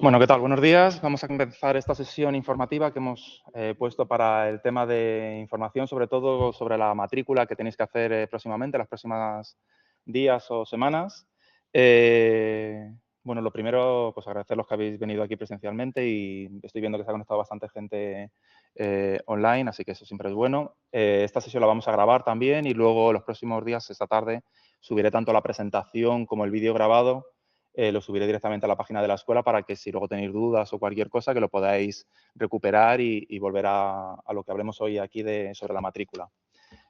Bueno, ¿qué tal? Buenos días. Vamos a empezar esta sesión informativa que hemos puesto para el tema de información, sobre todo sobre la matrícula que tenéis que hacer próximamente, las próximas días o semanas. Bueno, lo primero, pues agradecer los que habéis venido aquí presencialmente y estoy viendo que se ha conectado bastante gente online, así que eso siempre es bueno. Esta sesión la vamos a grabar también y luego los próximos días, esta tarde, subiré tanto la presentación como el vídeo grabado, lo subiré directamente a la página de la escuela para que si luego tenéis dudas o cualquier cosa que lo podáis recuperar y volver a lo que hablemos hoy aquí sobre la matrícula.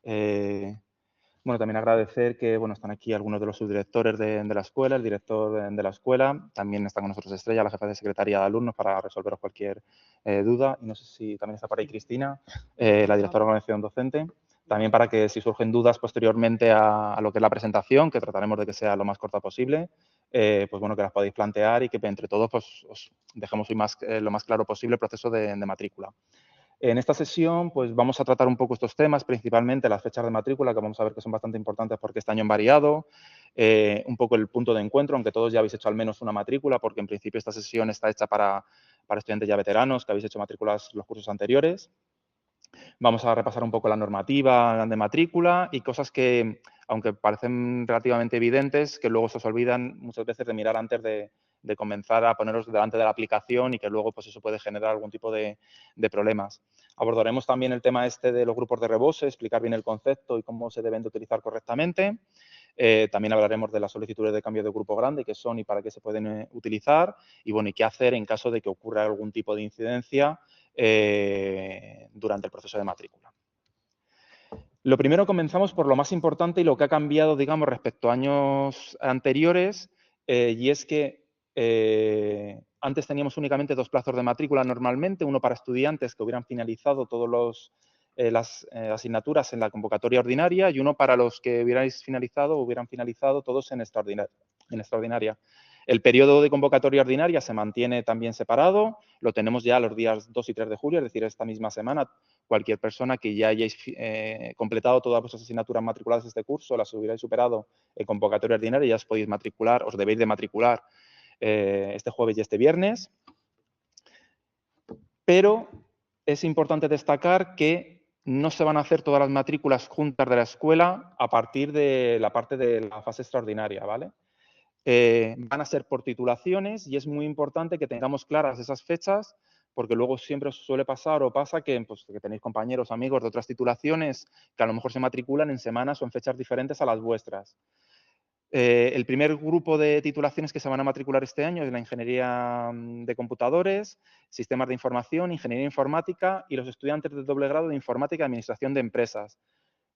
Bueno, también agradecer que están aquí algunos de los subdirectores de la escuela, el director de la escuela, también está con nosotros Estrella, la jefa de secretaría de alumnos, para resolveros cualquier duda. Y no sé si también está por ahí Cristina, la directora de organización docente, también para que si surgen dudas posteriormente a lo que es la presentación, que trataremos de que sea lo más corta posible, pues bueno, que las podáis plantear y que entre todos pues, os dejemos hoy lo más claro posible el proceso de matrícula. En esta sesión, pues vamos a tratar un poco estos temas, principalmente las fechas de matrícula, que vamos a ver que son bastante importantes porque este año han variado, un poco el punto de encuentro, aunque todos ya habéis hecho al menos una matrícula, porque en principio esta sesión está hecha para estudiantes ya veteranos que habéis hecho matrículas los cursos anteriores. Vamos a repasar un poco la normativa de matrícula y cosas que, aunque parecen relativamente evidentes, que luego se os olvidan muchas veces de mirar antes de comenzar a poneros delante de la aplicación y que luego pues eso puede generar algún tipo de problemas. Abordaremos también el tema este de los grupos de rebose, explicar bien el concepto y cómo se deben de utilizar correctamente. También hablaremos de las solicitudes de cambio de grupo grande, qué son y para qué se pueden utilizar, y bueno, y qué hacer en caso de que ocurra algún tipo de incidencia durante el proceso de matrícula. Lo primero, comenzamos por lo más importante y lo que ha cambiado, digamos, respecto a años anteriores, y es que antes teníamos únicamente 2 plazos de matrícula normalmente, uno para estudiantes que hubieran finalizado todas las asignaturas en la convocatoria ordinaria y uno para los que hubieran finalizado todos en extraordinaria. El periodo de convocatoria ordinaria se mantiene también separado, lo tenemos ya los días 2 y 3 de julio, es decir, esta misma semana. Cualquier persona que ya hayáis completado todas vuestras asignaturas matriculadas de este curso, las hubierais superado en convocatoria ordinaria, ya os podéis matricular, os debéis de matricular este jueves y este viernes. Pero es importante destacar que no se van a hacer todas las matrículas juntas de la escuela a partir de la parte de la fase extraordinaria, ¿vale? Van a ser por titulaciones y es muy importante que tengamos claras esas fechas porque luego siempre os suele pasar o pasa que, pues, que tenéis compañeros, amigos de otras titulaciones que a lo mejor se matriculan en semanas o en fechas diferentes a las vuestras. El primer grupo de titulaciones que se van a matricular este año es la ingeniería de computadores, sistemas de información, ingeniería informática y los estudiantes del doble grado de informática y administración de empresas.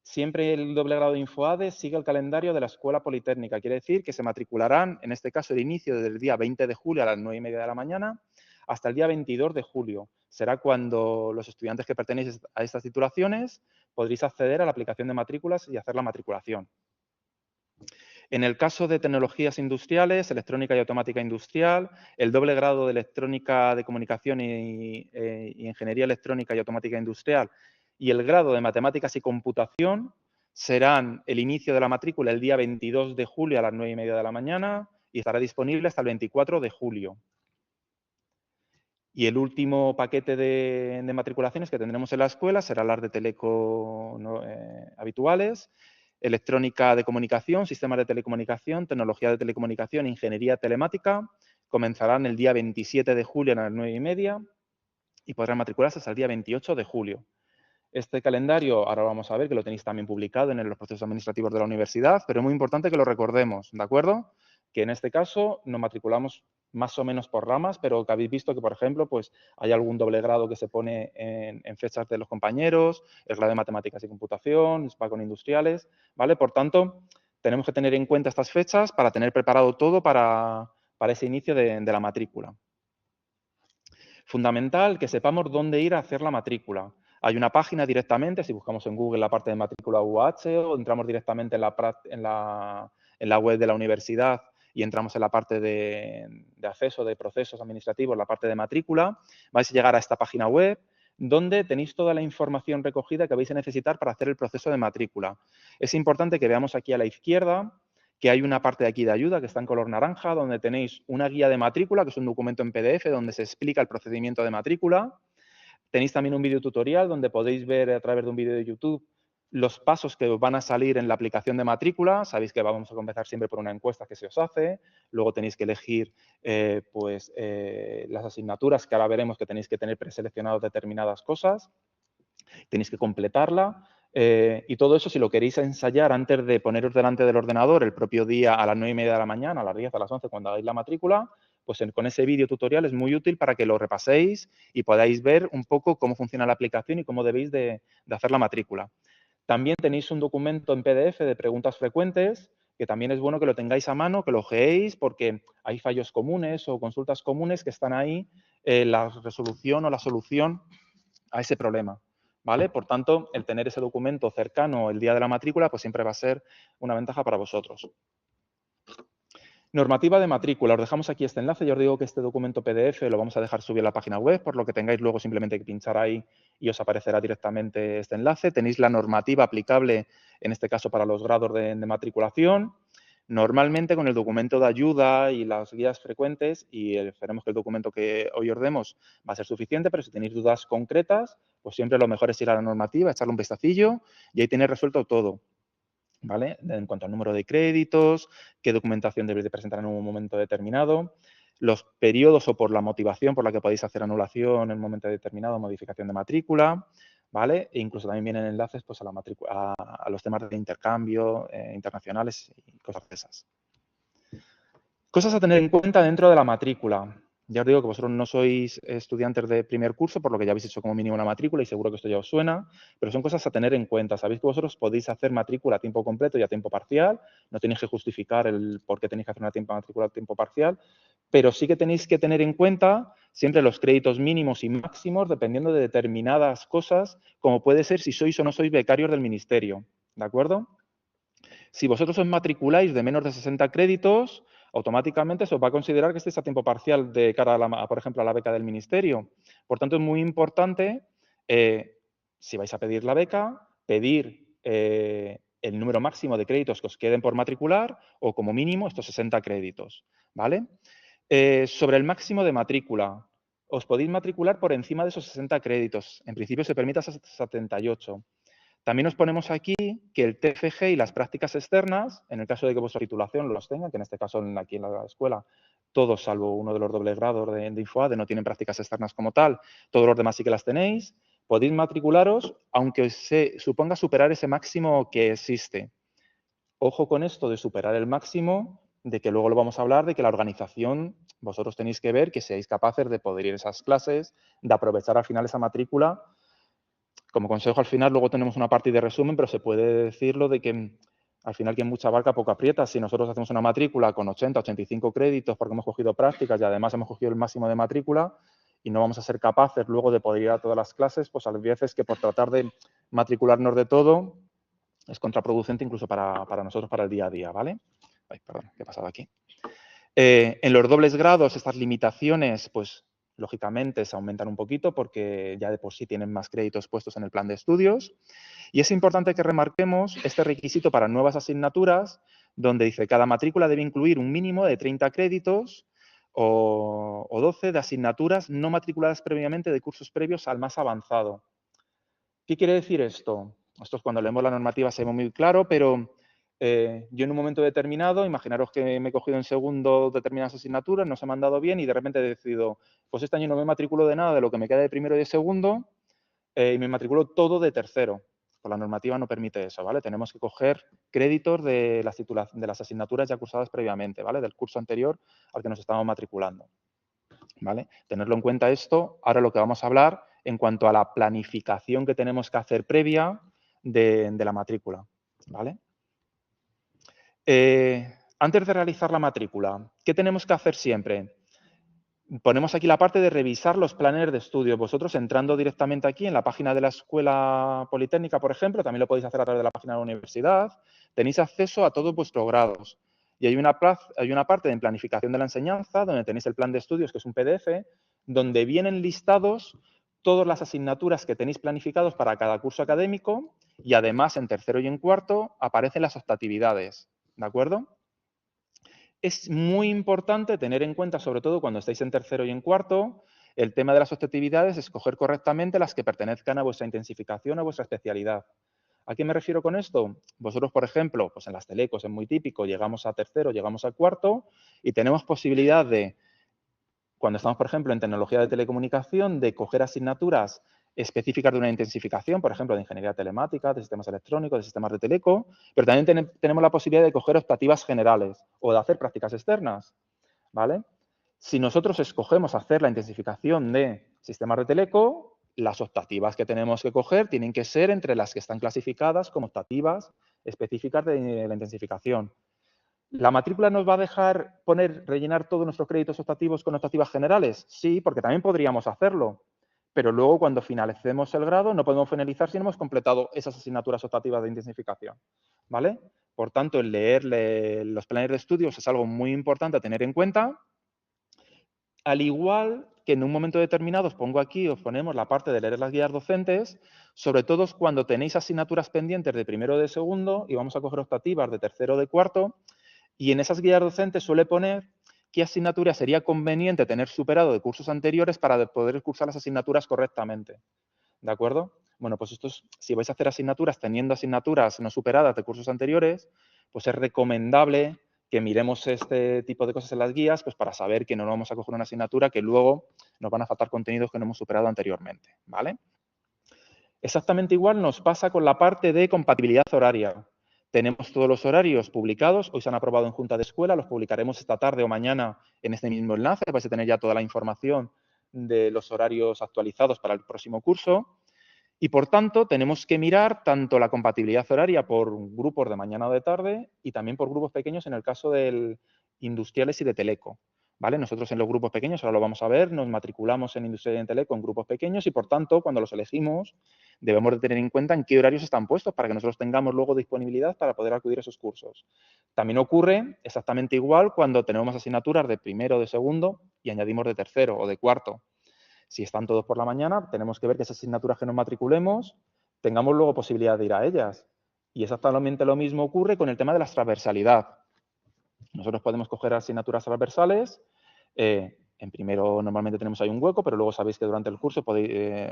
Siempre el doble grado de InfoAde sigue el calendario de la Escuela Politécnica. Quiere decir que se matricularán, en este caso, el inicio desde el día 20 de julio a las 9:30 de la mañana hasta el día 22 de julio. Será cuando los estudiantes que pertenecen a estas titulaciones podréis acceder a la aplicación de matrículas y hacer la matriculación. En el caso de tecnologías industriales, electrónica y automática industrial, el doble grado de electrónica de comunicación y ingeniería electrónica y automática industrial y el grado de matemáticas y computación serán el inicio de la matrícula el día 22 de julio a las 9:30 de la mañana y estará disponible hasta el 24 de julio. Y el último paquete de matriculaciones que tendremos en la escuela serán las de teleco habituales, electrónica de comunicación, sistemas de telecomunicación, tecnología de telecomunicación, ingeniería telemática. Comenzarán el día 27 de julio a las 9:30 y podrán matricularse hasta el día 28 de julio. Este calendario, ahora vamos a ver que lo tenéis también publicado en los procesos administrativos de la universidad, pero es muy importante que lo recordemos, ¿de acuerdo? Que en este caso nos matriculamos más o menos por ramas, pero que habéis visto que, por ejemplo, pues hay algún doble grado que se pone en fechas de los compañeros, el grado de matemáticas y computación, va con industriales, ¿vale? Por tanto, tenemos que tener en cuenta estas fechas para tener preparado todo para ese inicio de la matrícula. Fundamental que sepamos dónde ir a hacer la matrícula. Hay una página directamente, si buscamos en Google la parte de matrícula UH o entramos directamente en la web de la universidad y entramos en la parte de acceso de procesos administrativos, la parte de matrícula, vais a llegar a esta página web donde tenéis toda la información recogida que vais a necesitar para hacer el proceso de matrícula. Es importante que veamos aquí a la izquierda que hay una parte de aquí de ayuda que está en color naranja, donde tenéis una guía de matrícula, que es un documento en PDF, donde se explica el procedimiento de matrícula. Tenéis también un vídeo tutorial donde podéis ver a través de un vídeo de YouTube los pasos que os van a salir en la aplicación de matrícula. Sabéis que vamos a comenzar siempre por una encuesta que se os hace. Luego tenéis que elegir las asignaturas, que ahora veremos que tenéis que tener preseleccionadas determinadas cosas. Tenéis que completarla. Y todo eso, si lo queréis ensayar antes de poneros delante del ordenador el propio día a las 9:30 de la mañana, a las 10, a las 11, cuando hagáis la matrícula, pues con ese vídeo tutorial es muy útil para que lo repaséis y podáis ver un poco cómo funciona la aplicación y cómo debéis de hacer la matrícula. También tenéis un documento en PDF de preguntas frecuentes, que también es bueno que lo tengáis a mano, que lo ojeéis, porque hay fallos comunes o consultas comunes que están ahí, la resolución o la solución a ese problema, ¿vale? Por tanto, el tener ese documento cercano el día de la matrícula, pues siempre va a ser una ventaja para vosotros. Normativa de matrícula. Os dejamos aquí este enlace. Yo os digo que este documento PDF lo vamos a dejar subir a la página web, por lo que tengáis luego simplemente que pinchar ahí y os aparecerá directamente este enlace. Tenéis la normativa aplicable, en este caso, para los grados de matriculación. Normalmente con el documento de ayuda y las guías frecuentes, y esperemos que el documento que hoy os demos va a ser suficiente, pero si tenéis dudas concretas, pues siempre lo mejor es ir a la normativa, echarle un vistacillo y ahí tenéis resuelto todo, ¿vale? En cuanto al número de créditos, qué documentación debéis de presentar en un momento determinado, los periodos o por la motivación por la que podéis hacer anulación en un momento determinado, modificación de matrícula, ¿vale? E incluso también vienen enlaces pues, a los temas de intercambio internacionales y cosas de esas. Cosas a tener en cuenta dentro de la matrícula. Ya os digo que vosotros no sois estudiantes de primer curso, por lo que ya habéis hecho como mínimo una matrícula y seguro que esto ya os suena, pero son cosas a tener en cuenta. Sabéis que vosotros podéis hacer matrícula a tiempo completo y a tiempo parcial, no tenéis que justificar el por qué tenéis que hacer una matrícula a tiempo parcial, pero sí que tenéis que tener en cuenta siempre los créditos mínimos y máximos dependiendo de determinadas cosas, como puede ser si sois o no sois becarios del ministerio, ¿de acuerdo? Si vosotros os matriculáis de menos de 60 créditos, automáticamente se os va a considerar que estéis a tiempo parcial de cara, por ejemplo, a la beca del ministerio. Por tanto, es muy importante, si vais a pedir la beca, pedir el número máximo de créditos que os queden por matricular o, como mínimo, estos 60 créditos, ¿vale? Sobre el máximo de matrícula, os podéis matricular por encima de esos 60 créditos. En principio se permite hasta 78. También os ponemos aquí que el TFG y las prácticas externas, en el caso de que vuestra titulación los tenga, que en este caso aquí en la escuela, todos salvo uno de los dobles grados de InfoAde no tienen prácticas externas como tal, todos los demás sí que las tenéis, podéis matricularos aunque se suponga superar ese máximo que existe. Ojo con esto de superar el máximo, de que luego lo vamos a hablar, de que la organización, vosotros tenéis que ver que seáis capaces de poder ir a esas clases, de aprovechar al final esa matrícula. Como consejo, al final, luego tenemos una parte de resumen, pero se puede decirlo de que al final quien mucha barca poco aprieta. Si nosotros hacemos una matrícula con 80, 85 créditos porque hemos cogido prácticas y además hemos cogido el máximo de matrícula y no vamos a ser capaces luego de poder ir a todas las clases, pues a veces que por tratar de matricularnos de todo es contraproducente incluso para nosotros, para el día a día, ¿vale? Ay, perdón, ¿qué ha pasado aquí? En los dobles grados, estas limitaciones, pues lógicamente se aumentan un poquito porque ya de por sí tienen más créditos puestos en el plan de estudios. Y es importante que remarquemos este requisito para nuevas asignaturas, donde dice cada matrícula debe incluir un mínimo de 30 créditos o 12 de asignaturas no matriculadas previamente de cursos previos al más avanzado. ¿Qué quiere decir esto? Esto es cuando leemos la normativa se ve muy claro, pero yo en un momento determinado, imaginaros que me he cogido en segundo determinadas asignaturas, no se me han dado bien y de repente he decidido, pues este año no me matriculo de nada de lo que me queda de primero y de segundo y me matriculo todo de tercero. Pues la normativa no permite eso, ¿vale? Tenemos que coger créditos de las asignaturas ya cursadas previamente, ¿vale? Del curso anterior al que nos estamos matriculando, ¿vale? Tenerlo en cuenta esto. Ahora lo que vamos a hablar en cuanto a la planificación que tenemos que hacer previa de la matrícula, ¿vale? Antes de realizar la matrícula, ¿qué tenemos que hacer siempre? Ponemos aquí la parte de revisar los planes de estudio. Vosotros entrando directamente aquí en la página de la Escuela Politécnica, por ejemplo, también lo podéis hacer a través de la página de la universidad, tenéis acceso a todos vuestros grados. Y hay una parte de planificación de la enseñanza, donde tenéis el plan de estudios, que es un PDF, donde vienen listados todas las asignaturas que tenéis planificados para cada curso académico y además en tercero y en cuarto aparecen las optatividades, ¿de acuerdo? es muy importante tener en cuenta, sobre todo cuando estáis en tercero y en cuarto, el tema de las optatividades, escoger correctamente las que pertenezcan a vuestra intensificación, a vuestra especialidad. ¿A qué me refiero con esto? Vosotros, por ejemplo, pues en las telecos es muy típico, llegamos a tercero, llegamos a cuarto y tenemos posibilidad de, cuando estamos, por ejemplo, en tecnología de telecomunicación, de coger asignaturas específicas de una intensificación, por ejemplo, de ingeniería telemática, de sistemas electrónicos, de sistemas de teleco, pero también tenemos la posibilidad de coger optativas generales o de hacer prácticas externas, ¿vale? Si nosotros escogemos hacer la intensificación de sistemas de teleco, las optativas que tenemos que coger tienen que ser entre las que están clasificadas como optativas específicas de la intensificación. ¿La matrícula nos va a dejar rellenar todos nuestros créditos optativos con optativas generales? Sí, porque también podríamos hacerlo. Pero luego, cuando finalicemos el grado, no podemos finalizar si no hemos completado esas asignaturas optativas de intensificación. ¿Vale? Por tanto, el leer los planes de estudios es algo muy importante a tener en cuenta. Al igual que en un momento determinado, os pongo aquí, os ponemos la parte de leer las guías docentes, sobre todo cuando tenéis asignaturas pendientes de primero o de segundo y vamos a coger optativas de tercero o de cuarto, y en esas guías docentes suele poner qué asignatura sería conveniente tener superado de cursos anteriores para poder cursar las asignaturas correctamente. ¿De acuerdo? Bueno, pues si vais a hacer asignaturas teniendo asignaturas no superadas de cursos anteriores, pues es recomendable que miremos este tipo de cosas en las guías, pues para saber que no vamos a coger una asignatura que luego nos van a faltar contenidos que no hemos superado anteriormente, ¿vale? Exactamente igual nos pasa con la parte de compatibilidad horaria. Tenemos todos los horarios publicados, hoy se han aprobado en Junta de Escuela, los publicaremos esta tarde o mañana en este mismo enlace, vais a tener ya toda la información de los horarios actualizados para el próximo curso. Y, por tanto, tenemos que mirar tanto la compatibilidad horaria por grupos de mañana o de tarde y también por grupos pequeños en el caso de industriales y de teleco. ¿Vale? Nosotros en los grupos pequeños, ahora lo vamos a ver, nos matriculamos en industrial y en teleco en grupos pequeños y, por tanto, cuando los elegimos, debemos de tener en cuenta en qué horarios están puestos para que nosotros tengamos luego disponibilidad para poder acudir a esos cursos. También ocurre exactamente igual cuando tenemos asignaturas de primero o de segundo y añadimos de tercero o de cuarto. Si están todos por la mañana, tenemos que ver que esas asignaturas que nos matriculemos tengamos luego posibilidad de ir a ellas. Y exactamente lo mismo ocurre con el tema de la transversalidad. Nosotros podemos coger asignaturas transversales. En primero normalmente tenemos ahí un hueco, pero luego sabéis que durante el curso,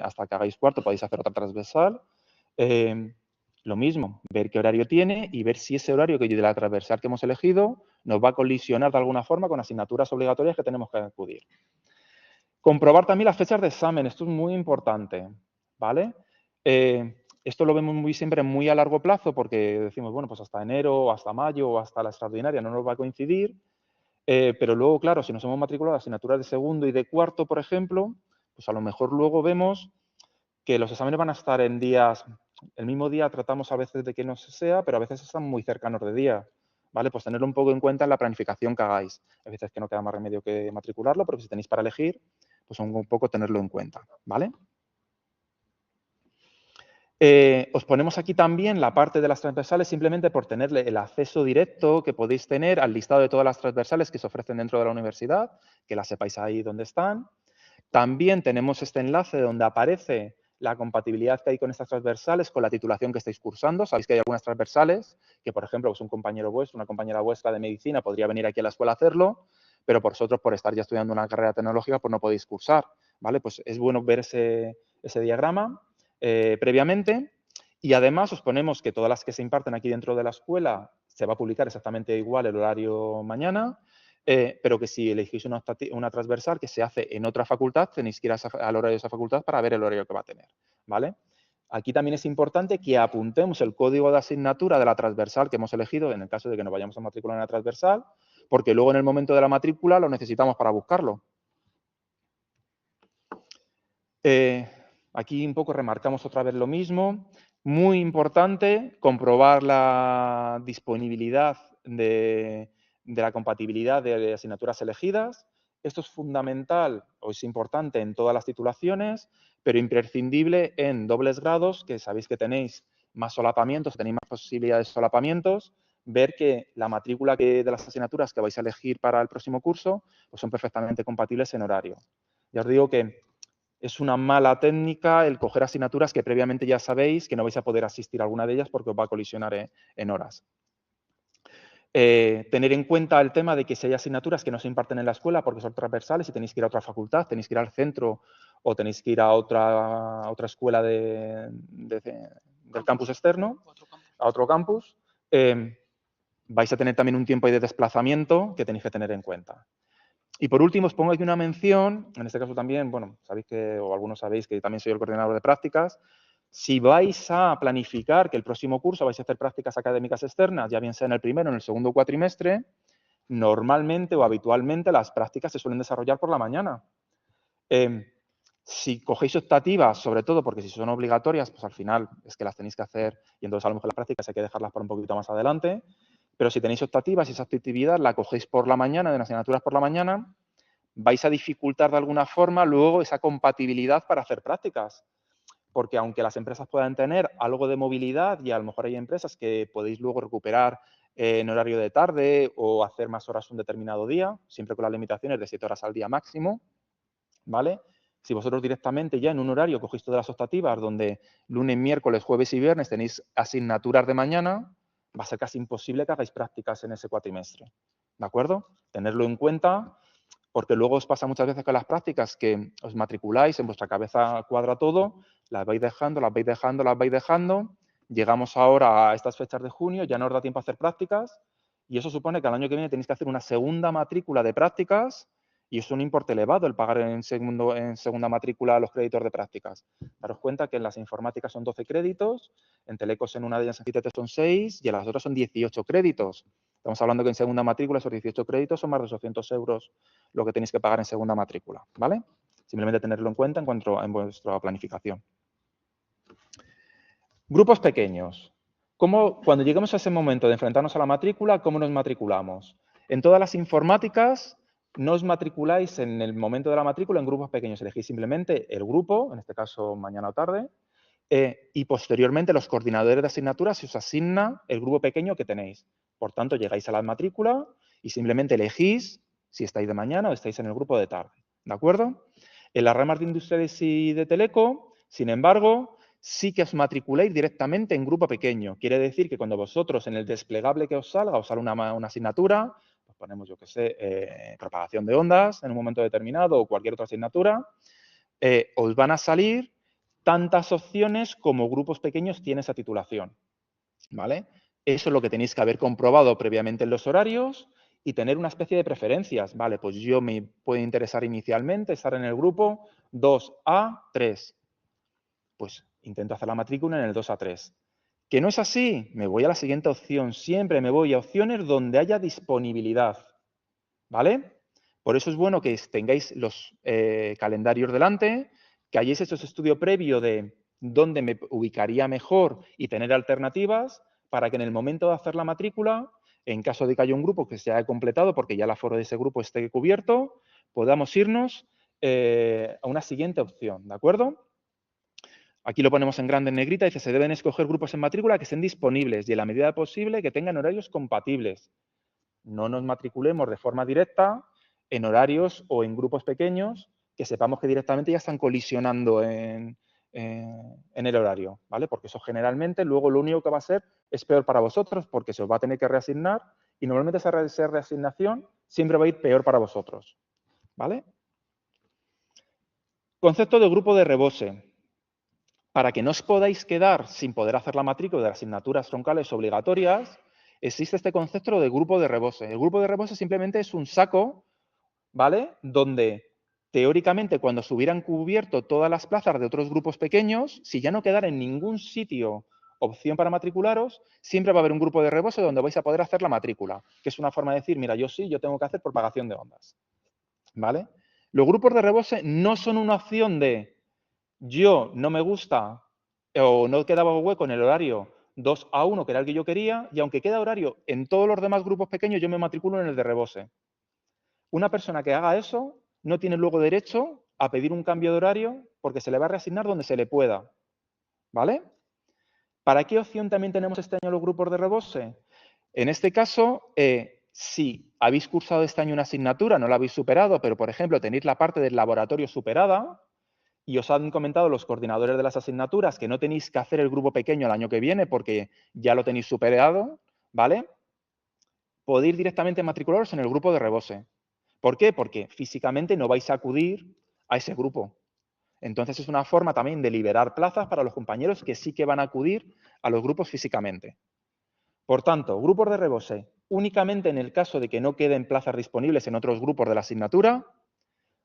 hasta que hagáis cuarto, podéis hacer otra transversal. Lo mismo, ver qué horario tiene y ver si ese horario de la transversal que hemos elegido nos va a colisionar de alguna forma con asignaturas obligatorias que tenemos que acudir. Comprobar también las fechas de examen, esto es muy importante, ¿vale? Esto lo vemos siempre muy a largo plazo porque decimos, bueno, pues hasta enero, o hasta mayo, o hasta la extraordinaria no nos va a coincidir, pero luego, claro, si nos hemos matriculado asignaturas de segundo y de cuarto, por ejemplo, pues a lo mejor luego vemos que los exámenes van a estar en días, el mismo día tratamos a veces de que no sea, pero a veces están muy cercanos de día, ¿vale? Pues tenerlo un poco en cuenta en la planificación que hagáis. A veces que no queda más remedio que matricularlo, pero si tenéis para elegir, pues un poco tenerlo en cuenta, ¿vale? Os ponemos aquí también la parte de las transversales simplemente por tenerle el acceso directo que podéis tener al listado de todas las transversales que se ofrecen dentro de la universidad, que las sepáis ahí donde están. También tenemos este enlace donde aparece la compatibilidad que hay con estas transversales con la titulación que estáis cursando. Sabéis que hay algunas transversales que, por ejemplo, pues un compañero vuestro, una compañera vuestra de medicina podría venir aquí a la escuela a hacerlo, pero por vosotros, por estar ya estudiando una carrera tecnológica, pues no podéis cursar, ¿vale? Pues es bueno ver ese diagrama previamente y además os ponemos que todas las que se imparten aquí dentro de la escuela se va a publicar exactamente igual el horario mañana, pero que si elegís una transversal que se hace en otra facultad, tenéis que ir al horario de esa facultad para ver el horario que va a tener, ¿vale? Aquí también es importante que apuntemos el código de asignatura de la transversal que hemos elegido, en el caso de que nos vayamos a matricular en la transversal, porque luego en el momento de la matrícula lo necesitamos para buscarlo. Aquí un poco remarcamos otra vez lo mismo. Muy importante comprobar la disponibilidad de la compatibilidad de asignaturas elegidas. Esto es fundamental o es importante en todas las titulaciones, pero imprescindible en dobles grados, que sabéis que tenéis más solapamientos, tenéis más posibilidades de solapamientos, ver que la matrícula de las asignaturas que vais a elegir para el próximo curso pues son perfectamente compatibles en horario. Ya os digo que es una mala técnica el coger asignaturas que previamente ya sabéis que no vais a poder asistir a alguna de ellas porque os va a colisionar en horas. Tener en cuenta el tema de que si hay asignaturas que no se imparten en la escuela porque son transversales y tenéis que ir a otra facultad, tenéis que ir al centro o tenéis que ir a otra escuela del campus externo, a otro campus, vais a tener también un tiempo de desplazamiento que tenéis que tener en cuenta. Y por último, os pongo aquí una mención, en este caso también, bueno, sabéis que, o algunos sabéis que también soy el coordinador de prácticas. Si vais a planificar que el próximo curso vais a hacer prácticas académicas externas, ya bien sea en el primero o en el segundo cuatrimestre, normalmente o habitualmente las prácticas se suelen desarrollar por la mañana. Si cogéis optativas, sobre todo porque si son obligatorias, pues al final es que las tenéis que hacer y entonces a lo mejor las prácticas hay que dejarlas para un poquito más adelante. Pero si tenéis optativas y esa actividad la cogéis por la mañana, de las asignaturas por la mañana, vais a dificultar de alguna forma luego esa compatibilidad para hacer prácticas. Porque aunque las empresas puedan tener algo de movilidad y a lo mejor hay empresas que podéis luego recuperar en horario de tarde o hacer más horas un determinado día, siempre con las limitaciones de 7 horas al día máximo, ¿vale? Si vosotros directamente ya en un horario cogéis todas las optativas donde lunes, miércoles, jueves y viernes tenéis asignaturas de mañana, va a ser casi imposible que hagáis prácticas en ese cuatrimestre, ¿de acuerdo? Tenerlo en cuenta porque luego os pasa muchas veces con las prácticas que os matriculáis, en vuestra cabeza cuadra todo, las vais dejando, las vais dejando, las vais dejando. Llegamos ahora a estas fechas de junio, ya no os da tiempo a hacer prácticas y eso supone que al año que viene tenéis que hacer una segunda matrícula de prácticas y es un importe elevado el pagar en segunda matrícula los créditos de prácticas. Daros cuenta que en las informáticas son 12 créditos, en Telecos en una de ellas en GTT son 6 y en las otras son 18 créditos. Estamos hablando que en segunda matrícula esos 18 créditos son más de 800 euros lo que tenéis que pagar en segunda matrícula, ¿vale? Simplemente tenerlo en cuenta en vuestra planificación. Grupos pequeños. Cuando lleguemos a ese momento de enfrentarnos a la matrícula, ¿cómo nos matriculamos? En todas las informáticas no os matriculáis en el momento de la matrícula en grupos pequeños. Elegís simplemente el grupo, en este caso mañana o tarde, y posteriormente los coordinadores de asignaturas se os asigna el grupo pequeño que tenéis. Por tanto, llegáis a la matrícula y simplemente elegís si estáis de mañana o estáis en el grupo de tarde. ¿De acuerdo? En las ramas de industriales y de teleco, sin embargo, sí que os matriculáis directamente en grupo pequeño. Quiere decir que cuando vosotros en el desplegable que os salga, os sale una asignatura, pues ponemos, yo que sé, propagación de ondas en un momento determinado o cualquier otra asignatura, os van a salir tantas opciones como grupos pequeños tiene esa titulación, ¿vale? Eso es lo que tenéis que haber comprobado previamente en los horarios y tener una especie de preferencias, ¿vale? Pues yo me puede interesar inicialmente estar en el grupo 2A3. Pues intento hacer la matrícula en el 2A3. ¿Que no es así? Me voy a la siguiente opción. Siempre me voy a opciones donde haya disponibilidad, ¿vale? Por eso es bueno que tengáis los calendarios delante, que hayáis hecho ese estudio previo de dónde me ubicaría mejor y tener alternativas para que en el momento de hacer la matrícula, en caso de que haya un grupo que se haya completado porque ya el aforo de ese grupo esté cubierto, podamos irnos a una siguiente opción, ¿de acuerdo? Aquí lo ponemos en grande en negrita, dice, se deben escoger grupos en matrícula que estén disponibles y en la medida posible que tengan horarios compatibles. No nos matriculemos de forma directa en horarios o en grupos pequeños que sepamos que directamente ya están colisionando en el horario, ¿vale? Porque eso generalmente luego lo único que va a ser es peor para vosotros porque se os va a tener que reasignar y normalmente esa reasignación siempre va a ir peor para vosotros, ¿vale? Concepto de grupo de rebose. Para que no os podáis quedar sin poder hacer la matrícula de las asignaturas troncales obligatorias, existe este concepto de grupo de rebose. El grupo de rebose simplemente es un saco, ¿vale? Donde teóricamente cuando se hubieran cubierto todas las plazas de otros grupos pequeños, si ya no quedara en ningún sitio opción para matricularos, siempre va a haber un grupo de rebose donde vais a poder hacer la matrícula, que es una forma de decir, mira, yo sí, yo tengo que hacer propagación de ondas, ¿vale? Los grupos de rebose no son una opción de yo no me gusta o no quedaba hueco en el horario 2A1, que era el que yo quería, y aunque queda horario en todos los demás grupos pequeños, yo me matriculo en el de rebose. Una persona que haga eso no tiene luego derecho a pedir un cambio de horario porque se le va a reasignar donde se le pueda. ¿Vale? ¿Para qué opción también tenemos este año los grupos de rebose? En este caso, si habéis cursado este año una asignatura, no la habéis superado, pero por ejemplo tenéis la parte del laboratorio superada, y os han comentado los coordinadores de las asignaturas que no tenéis que hacer el grupo pequeño el año que viene porque ya lo tenéis superado, ¿vale? podéis directamente matricularos en el grupo de Rebose. ¿Por qué? Porque físicamente no vais a acudir a ese grupo. Entonces es una forma también de liberar plazas para los compañeros que sí que van a acudir a los grupos físicamente. Por tanto, grupos de Rebose, únicamente en el caso de que no queden plazas disponibles en otros grupos de la asignatura,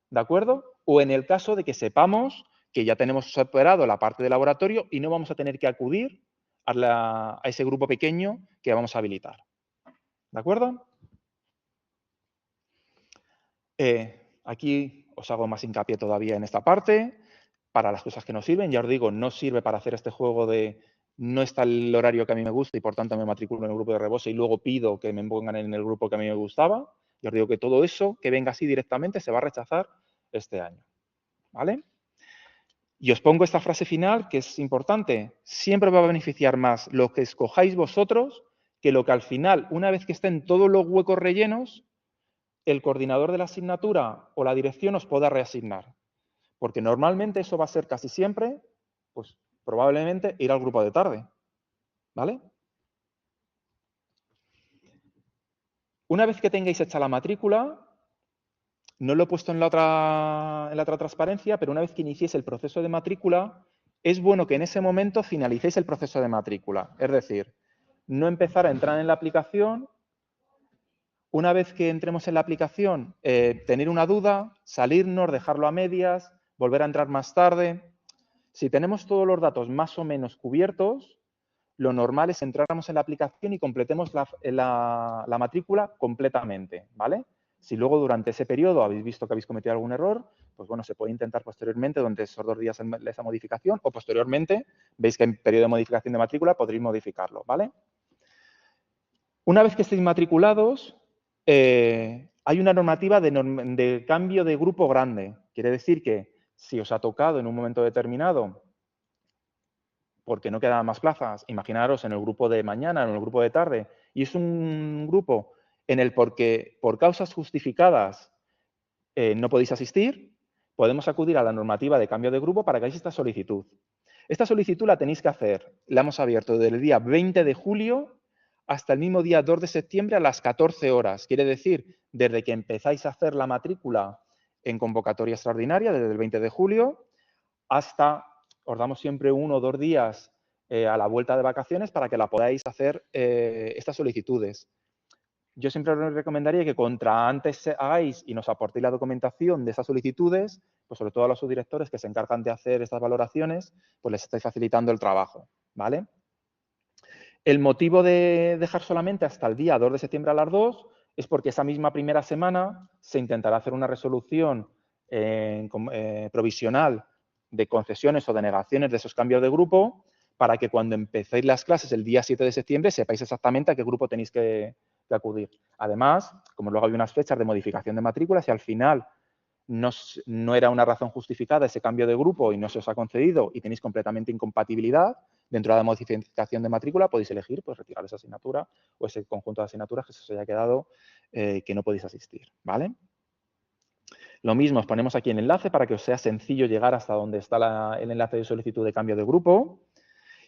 ¿de acuerdo? O en el caso de que sepamos que ya tenemos superado la parte de laboratorio y no vamos a tener que acudir a ese grupo pequeño que vamos a habilitar. ¿De acuerdo? Aquí os hago más hincapié todavía en esta parte, para las cosas que nos sirven. Ya os digo, no sirve para hacer este juego de no está el horario que a mí me gusta y por tanto me matriculo en el grupo de Rebose y luego pido que me pongan en el grupo que a mí me gustaba. Ya os digo que todo eso que venga así directamente se va a rechazar este año. ¿Vale? Y os pongo esta frase final que es importante. Siempre va a beneficiar más lo que escojáis vosotros que lo que al final, una vez que estén todos los huecos rellenos, el coordinador de la asignatura o la dirección os pueda reasignar. Porque normalmente eso va a ser casi siempre, pues probablemente ir al grupo de tarde. ¿Vale? Una vez que tengáis hecha la matrícula, no lo he puesto en la otra transparencia, pero una vez que iniciéis el proceso de matrícula, es bueno que en ese momento finalicéis el proceso de matrícula. Es decir, no empezar a entrar en la aplicación. Una vez que entremos en la aplicación, tener una duda, salirnos, dejarlo a medias, volver a entrar más tarde. Si tenemos todos los datos más o menos cubiertos, lo normal es entráramos en la aplicación y completemos la matrícula completamente, ¿vale? Si luego durante ese periodo habéis visto que habéis cometido algún error, pues bueno, se puede intentar posteriormente durante esos 2 días esa modificación o posteriormente, veis que en periodo de modificación de matrícula podréis modificarlo, ¿vale? Una vez que estéis matriculados, hay una normativa de cambio de grupo grande. Quiere decir que si os ha tocado en un momento determinado, porque no quedaban más plazas, imaginaros en el grupo de mañana, en el grupo de tarde, y es un grupo en el porque por causas justificadas no podéis asistir, podemos acudir a la normativa de cambio de grupo para que hagáis esta solicitud. Esta solicitud la tenéis que hacer, la hemos abierto desde el día 20 de julio hasta el mismo día 2 de septiembre a las 14 horas. Quiere decir, desde que empezáis a hacer la matrícula en convocatoria extraordinaria, desde el 20 de julio, hasta, os damos siempre 1 o 2 días a la vuelta de vacaciones para que la podáis hacer estas solicitudes. Yo siempre os recomendaría que contra antes hagáis y nos aportéis la documentación de esas solicitudes, pues sobre todo a los subdirectores que se encargan de hacer estas valoraciones, pues les estáis facilitando el trabajo, ¿vale? El motivo de dejar solamente hasta el día 2 de septiembre a las 2 es porque esa misma primera semana se intentará hacer una resolución provisional de concesiones o denegaciones de esos cambios de grupo para que cuando empecéis las clases el día 7 de septiembre sepáis exactamente a qué grupo tenéis que acudir. Además, como luego hay unas fechas de modificación de matrículas y al final no era una razón justificada ese cambio de grupo y no se os ha concedido y tenéis completamente incompatibilidad, dentro de la modificación de matrícula podéis elegir pues, retirar esa asignatura o ese conjunto de asignaturas que se os haya quedado que no podéis asistir. ¿Vale? Lo mismo, os ponemos aquí el enlace para que os sea sencillo llegar hasta donde está el enlace de solicitud de cambio de grupo.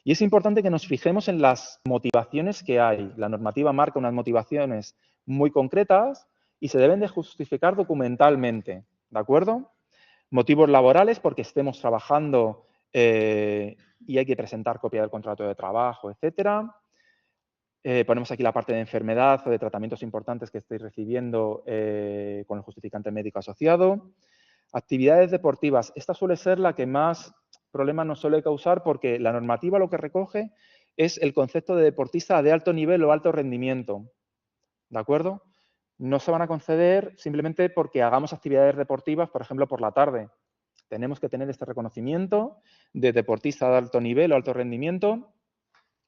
Y es importante que nos fijemos en las motivaciones que hay. La normativa marca unas motivaciones muy concretas y se deben de justificar documentalmente. ¿De acuerdo? Motivos laborales, porque estemos trabajando y hay que presentar copia del contrato de trabajo, etcétera. Ponemos aquí la parte de enfermedad o de tratamientos importantes que estéis recibiendo con el justificante médico asociado. Actividades deportivas. Esta suele ser la que más problemas nos suele causar porque la normativa lo que recoge es el concepto de deportista de alto nivel o alto rendimiento. ¿De acuerdo? No se van a conceder simplemente porque hagamos actividades deportivas, por ejemplo, por la tarde. Tenemos que tener este reconocimiento de deportista de alto nivel o alto rendimiento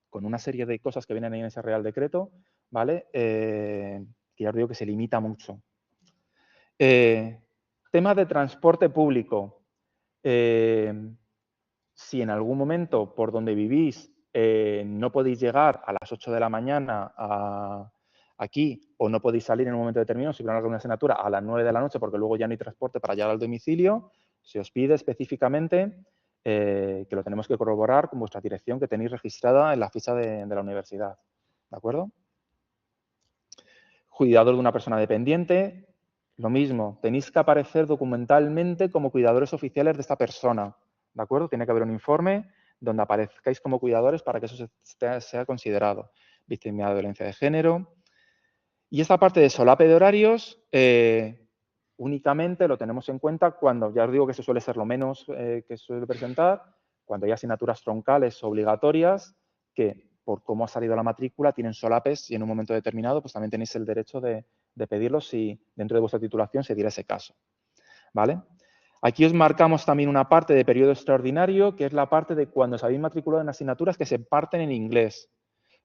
con una serie de cosas que vienen ahí en ese Real Decreto, ¿vale? Que ya os digo que se limita mucho. Temas de transporte público. Si en algún momento por donde vivís no podéis llegar a las 8 de la mañana aquí o no podéis salir en un momento determinado, si alguna asignatura a las 9 de la noche porque luego ya no hay transporte para llegar al domicilio, se os pide específicamente que lo tenemos que corroborar con vuestra dirección que tenéis registrada en la ficha de la universidad. ¿De acuerdo? cuidador de una persona dependiente, lo mismo, tenéis que aparecer documentalmente como cuidadores oficiales de esta persona, ¿de acuerdo? Tiene que haber un informe donde aparezcáis como cuidadores para que eso sea considerado. Víctima de violencia de género. Y esta parte de solape de horarios únicamente lo tenemos en cuenta cuando, ya os digo que eso suele ser lo menos que suele presentar, cuando hay asignaturas troncales obligatorias que por cómo ha salido la matrícula tienen solapes y en un momento determinado pues también tenéis el derecho de pedirlos si dentro de vuestra titulación se diera ese caso. ¿Vale? Aquí os marcamos también una parte de periodo extraordinario, que es la parte de cuando os habéis matriculado en asignaturas que se imparten en inglés.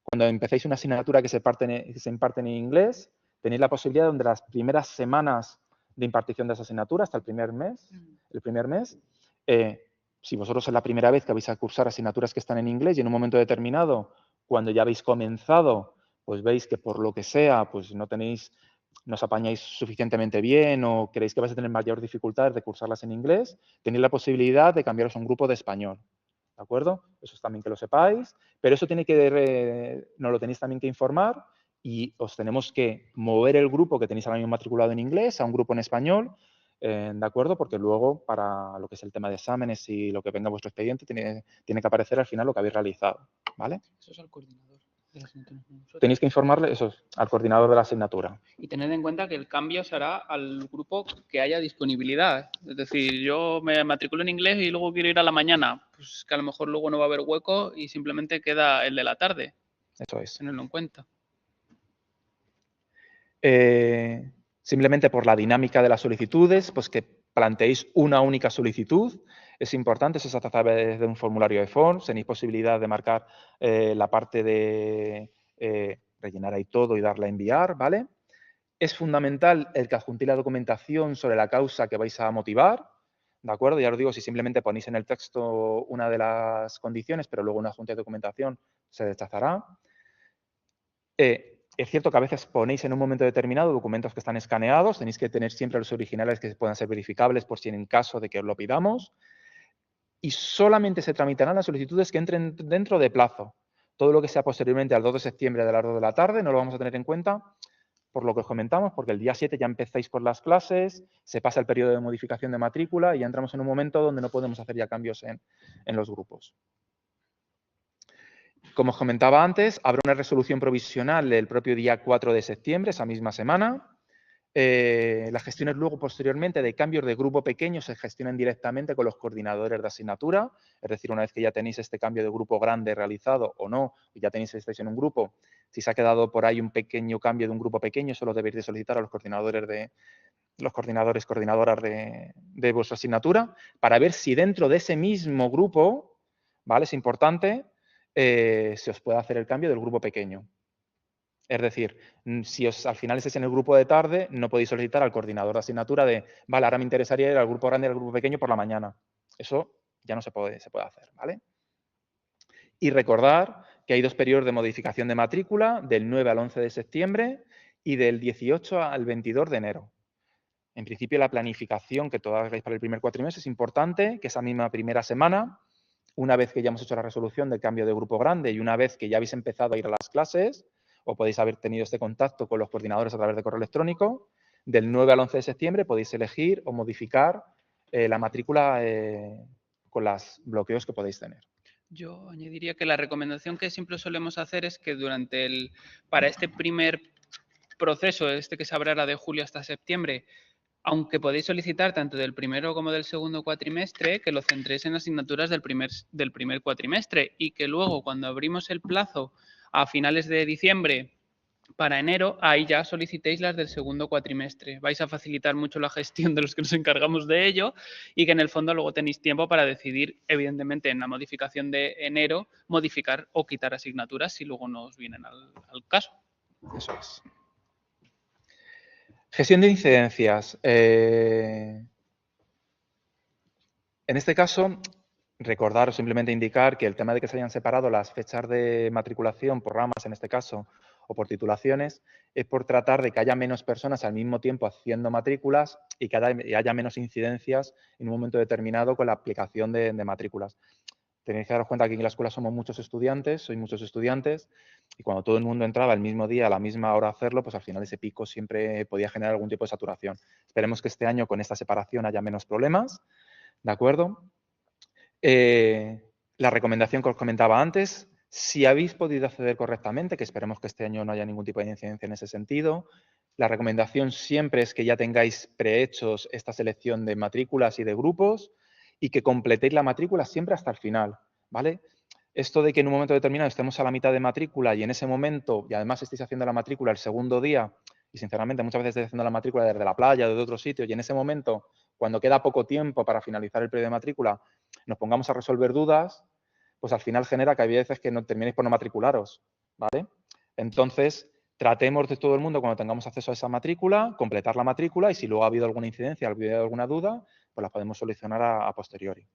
Cuando empecéis una asignatura que se imparte en inglés, tenéis la posibilidad donde las primeras semanas de impartición de esa asignatura, hasta el primer mes, si vosotros es la primera vez que vais a cursar asignaturas que están en inglés y en un momento determinado, cuando ya habéis comenzado, pues veis que por lo que sea, pues no os apañáis suficientemente bien o creéis que vais a tener mayor dificultad de cursarlas en inglés, tenéis la posibilidad de cambiaros a un grupo de español. ¿De acuerdo? Eso es también que lo sepáis, pero eso nos lo tenéis también que informar y os tenemos que mover el grupo que tenéis ahora mismo matriculado en inglés a un grupo en español, ¿de acuerdo? Porque luego, para lo que es el tema de exámenes y lo que venga en vuestro expediente, tiene que aparecer al final lo que habéis realizado, ¿vale? Eso es al coordinador de la asignatura. Tenéis que informarle eso al coordinador de la asignatura. Y tened en cuenta que el cambio será al grupo que haya disponibilidad. Es decir, yo me matriculo en inglés y luego quiero ir a la mañana. Pues que a lo mejor luego no va a haber hueco y simplemente queda el de la tarde. Eso es. Tenedlo en cuenta. Simplemente por la dinámica de las solicitudes, pues que planteéis una única solicitud. Es importante, eso se hace a través de un formulario de forms. Tenéis posibilidad de marcar la parte de rellenar ahí todo y darle a enviar, ¿vale? Es fundamental el que adjuntéis la documentación sobre la causa que vais a motivar, ¿de acuerdo? Ya os digo, si simplemente ponéis en el texto una de las condiciones, pero luego una adjunta de documentación se rechazará. Es cierto que a veces ponéis en un momento determinado documentos que están escaneados, tenéis que tener siempre los originales que puedan ser verificables por si en caso de que os lo pidamos. Y solamente se tramitarán las solicitudes que entren dentro de plazo. Todo lo que sea posteriormente al 2 de septiembre de las 2 de la tarde no lo vamos a tener en cuenta por lo que os comentamos, porque el día 7 ya empezáis con las clases, se pasa el periodo de modificación de matrícula y ya entramos en un momento donde no podemos hacer ya cambios en los grupos. Como os comentaba antes, habrá una resolución provisional el propio día 4 de septiembre, esa misma semana. Las gestiones luego, posteriormente, de cambios de grupo pequeño se gestionan directamente con los coordinadores de asignatura. Es decir, una vez que ya tenéis este cambio de grupo grande realizado o no, y ya estáis en un grupo, si se ha quedado por ahí un pequeño cambio de un grupo pequeño, eso lo debéis de solicitar a los coordinadoras de vuestra asignatura para ver si dentro de ese mismo grupo, ¿vale? Es importante, se os puede hacer el cambio del grupo pequeño. Es decir, si al final estáis en el grupo de tarde, no podéis solicitar al coordinador de asignatura de, vale, ahora me interesaría ir al grupo grande y al grupo pequeño por la mañana. Eso ya no se puede hacer, ¿vale? Y recordar que hay 2 periodos de modificación de matrícula, del 9 al 11 de septiembre y del 18 al 22 de enero. En principio, la planificación que todas hagáis para el primer cuatrimestre es importante, que esa misma primera semana, una vez que ya hemos hecho la resolución del cambio de grupo grande y una vez que ya habéis empezado a ir a las clases, o podéis haber tenido este contacto con los coordinadores a través de correo electrónico, del 9 al 11 de septiembre podéis elegir o modificar la matrícula con los bloqueos que podéis tener. Yo añadiría que la recomendación que siempre solemos hacer es que para este primer proceso, que se abrirá de julio hasta septiembre, aunque podéis solicitar tanto del primero como del segundo cuatrimestre, que lo centréis en asignaturas del primer cuatrimestre y que luego, cuando abrimos el plazo a finales de diciembre para enero, ahí ya solicitéis las del segundo cuatrimestre. Vais a facilitar mucho la gestión de los que nos encargamos de ello y que en el fondo luego tenéis tiempo para decidir, evidentemente, en la modificación de enero, modificar o quitar asignaturas si luego nos vienen al caso. Eso es. Gestión de incidencias. En este caso, recordar o simplemente indicar que el tema de que se hayan separado las fechas de matriculación por ramas, en este caso, o por titulaciones, es por tratar de que haya menos personas al mismo tiempo haciendo matrículas y que haya menos incidencias en un momento determinado con la aplicación de matrículas. Tenéis que daros cuenta que aquí en la escuela somos muchos estudiantes, sois muchos estudiantes, y cuando todo el mundo entraba el mismo día, a la misma hora a hacerlo, pues al final ese pico siempre podía generar algún tipo de saturación. Esperemos que este año con esta separación haya menos problemas, ¿de acuerdo? La recomendación que os comentaba antes, si habéis podido acceder correctamente, que esperemos que este año no haya ningún tipo de incidencia en ese sentido, la recomendación siempre es que ya tengáis prehechos esta selección de matrículas y de grupos y que completéis la matrícula siempre hasta el final, ¿vale? Esto de que en un momento determinado estemos a la mitad de matrícula y en ese momento, y además estéis haciendo la matrícula el segundo día, y sinceramente muchas veces estáis haciendo la matrícula desde la playa o de otro sitio, y en ese momento, cuando queda poco tiempo para finalizar el periodo de matrícula, nos pongamos a resolver dudas, pues al final genera que hay veces que no terminéis por no matricularos, ¿vale? Entonces, tratemos de todo el mundo, cuando tengamos acceso a esa matrícula, completar la matrícula y si luego ha habido alguna incidencia, ha habido alguna duda, pues la podemos solucionar a posteriori.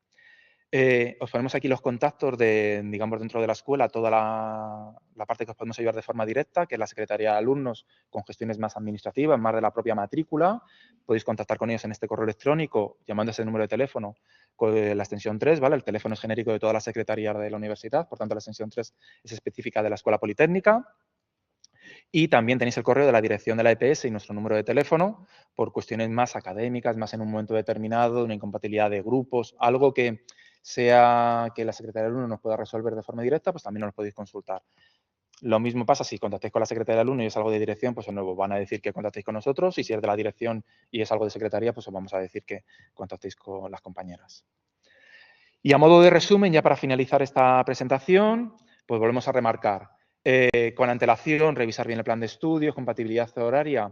Os ponemos aquí los contactos de, digamos, dentro de la escuela, toda la parte que os podemos ayudar de forma directa, que es la Secretaría de Alumnos, con gestiones más administrativas, más de la propia matrícula. Podéis contactar con ellos en este correo electrónico, llamando a ese número de teléfono, con la extensión 3, ¿vale? El teléfono es genérico de toda la Secretaría de la Universidad, por tanto, la extensión 3 es específica de la Escuela Politécnica. Y también tenéis el correo de la dirección de la EPS y nuestro número de teléfono por cuestiones más académicas, más en un momento determinado, una incompatibilidad de grupos, algo que sea que la Secretaría del Alumno nos pueda resolver de forma directa, pues también nos lo podéis consultar. Lo mismo pasa si contactáis con la Secretaría del Alumno y es algo de dirección, pues de nuevo van a decir que contactéis con nosotros y si es de la dirección y es algo de secretaría, pues os vamos a decir que contactéis con las compañeras. Y a modo de resumen, ya para finalizar esta presentación, pues volvemos a remarcar. Con antelación, revisar bien el plan de estudios, compatibilidad horaria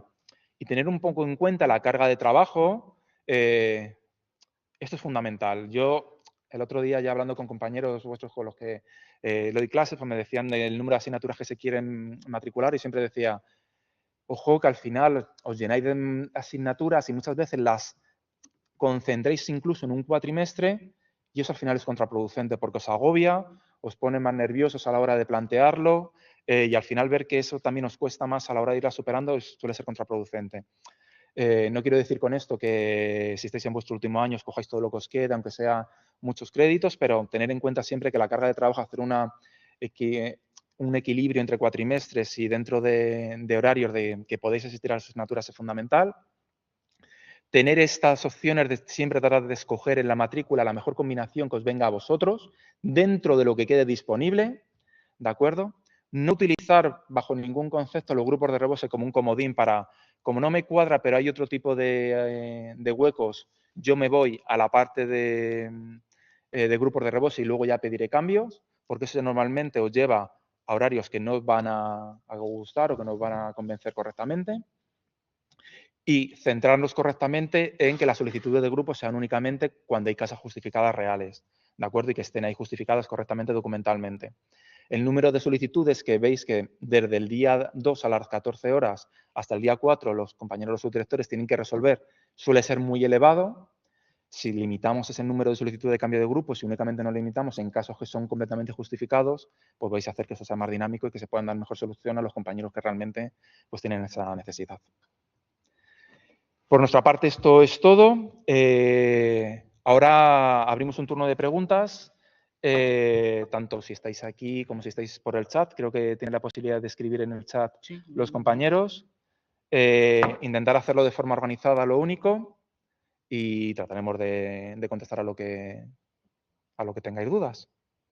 y tener un poco en cuenta la carga de trabajo. Esto es fundamental. Yo, el otro día, ya hablando con compañeros vuestros con los que le doy clases, pues me decían del número de asignaturas que se quieren matricular y siempre decía, ojo que al final os llenáis de asignaturas y muchas veces las concentréis incluso en un cuatrimestre y eso al final es contraproducente porque os agobia, os pone más nerviosos a la hora de plantearlo y al final ver que eso también os cuesta más a la hora de irla superando suele ser contraproducente. No quiero decir con esto que si estáis en vuestro último año os cojáis todo lo que os queda, aunque sea muchos créditos, pero tener en cuenta siempre que la carga de trabajo, hacer un equilibrio entre cuatrimestres y dentro de horarios de que podéis asistir a las asignaturas es fundamental. Tener estas opciones de siempre tratar de escoger en la matrícula la mejor combinación que os venga a vosotros dentro de lo que quede disponible, ¿de acuerdo? No utilizar bajo ningún concepto los grupos de rebose como un comodín para, como no me cuadra, pero hay otro tipo de huecos, yo me voy a la parte de grupos de rebose y luego ya pediré cambios, porque eso normalmente os lleva a horarios que no os van a gustar o que no os van a convencer correctamente. Y centrarnos correctamente en que las solicitudes de grupo sean únicamente cuando hay casas justificadas reales, ¿de acuerdo? Y que estén ahí justificadas correctamente documentalmente. El número de solicitudes que veis que desde el día 2 a las 14 horas hasta el día 4 los compañeros, los subdirectores tienen que resolver suele ser muy elevado. Si limitamos ese número de solicitudes de cambio de grupo, si únicamente nos limitamos en casos que son completamente justificados, pues vais a hacer que eso sea más dinámico y que se puedan dar mejor solución a los compañeros que realmente pues, tienen esa necesidad. Por nuestra parte, esto es todo. Ahora abrimos un turno de preguntas, tanto si estáis aquí como si estáis por el chat. Creo que tienen la posibilidad de escribir en el chat los compañeros. Intentar hacerlo de forma organizada, lo único, y trataremos de contestar a lo que tengáis dudas.